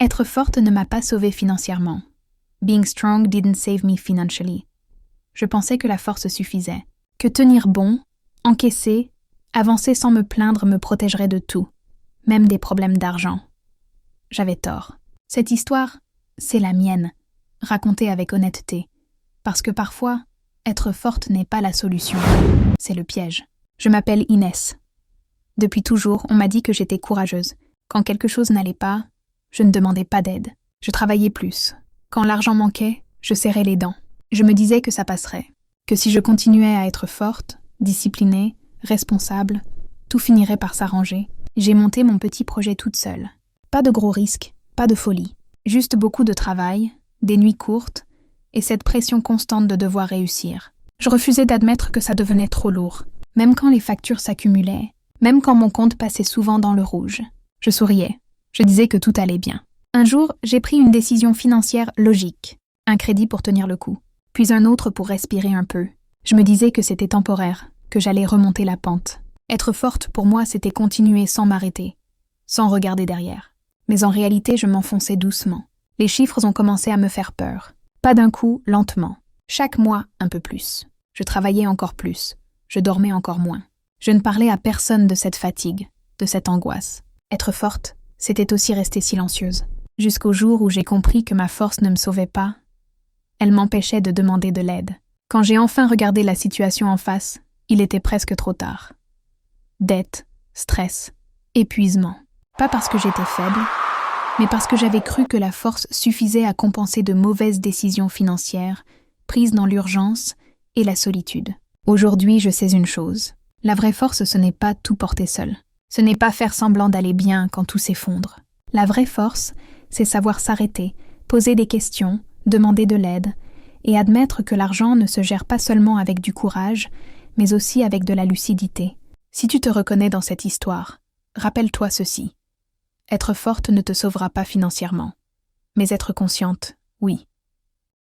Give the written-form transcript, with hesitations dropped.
Être forte ne m'a pas sauvée financièrement. Being strong didn't save me financially. Je pensais que la force suffisait, que tenir bon, encaisser, avancer sans me plaindre me protégerait de tout, même des problèmes d'argent. J'avais tort. Cette histoire, c'est la mienne, racontée avec honnêteté, parce que parfois, être forte n'est pas la solution, c'est le piège. Je m'appelle Inès. Depuis toujours, on m'a dit que j'étais courageuse. Quand quelque chose n'allait pas, je ne demandais pas d'aide. Je travaillais plus. Quand l'argent manquait, je serrais les dents. Je me disais que ça passerait, que si je continuais à être forte, disciplinée, responsable, tout finirait par s'arranger. J'ai monté mon petit projet toute seule. Pas de gros risques, pas de folie. Juste beaucoup de travail, des nuits courtes, et cette pression constante de devoir réussir. Je refusais d'admettre que ça devenait trop lourd, même quand les factures s'accumulaient, même quand mon compte passait souvent dans le rouge. Je souriais. Je disais que tout allait bien. Un jour, j'ai pris une décision financière logique. Un crédit pour tenir le coup, puis un autre pour respirer un peu. Je me disais que c'était temporaire, que j'allais remonter la pente. Être forte, pour moi, c'était continuer sans m'arrêter, sans regarder derrière. Mais en réalité, je m'enfonçais doucement. Les chiffres ont commencé à me faire peur. Pas d'un coup, lentement. Chaque mois, un peu plus. Je travaillais encore plus. Je dormais encore moins. Je ne parlais à personne de cette fatigue, de cette angoisse. Être forte, c'était aussi rester silencieuse. Jusqu'au jour où j'ai compris que ma force ne me sauvait pas. Elle m'empêchait de demander de l'aide. Quand j'ai enfin regardé la situation en face, il était presque trop tard. Dette, stress, épuisement. Pas parce que j'étais faible, mais parce que j'avais cru que la force suffisait à compenser de mauvaises décisions financières, prises dans l'urgence et la solitude. Aujourd'hui, je sais une chose. La vraie force, ce n'est pas tout porter seul. Ce n'est pas faire semblant d'aller bien quand tout s'effondre. La vraie force, c'est savoir s'arrêter, poser des questions, demander de l'aide, et admettre que l'argent ne se gère pas seulement avec du courage, mais aussi avec de la lucidité. Si tu te reconnais dans cette histoire, rappelle-toi ceci. Être forte ne te sauvera pas financièrement, mais être consciente, oui.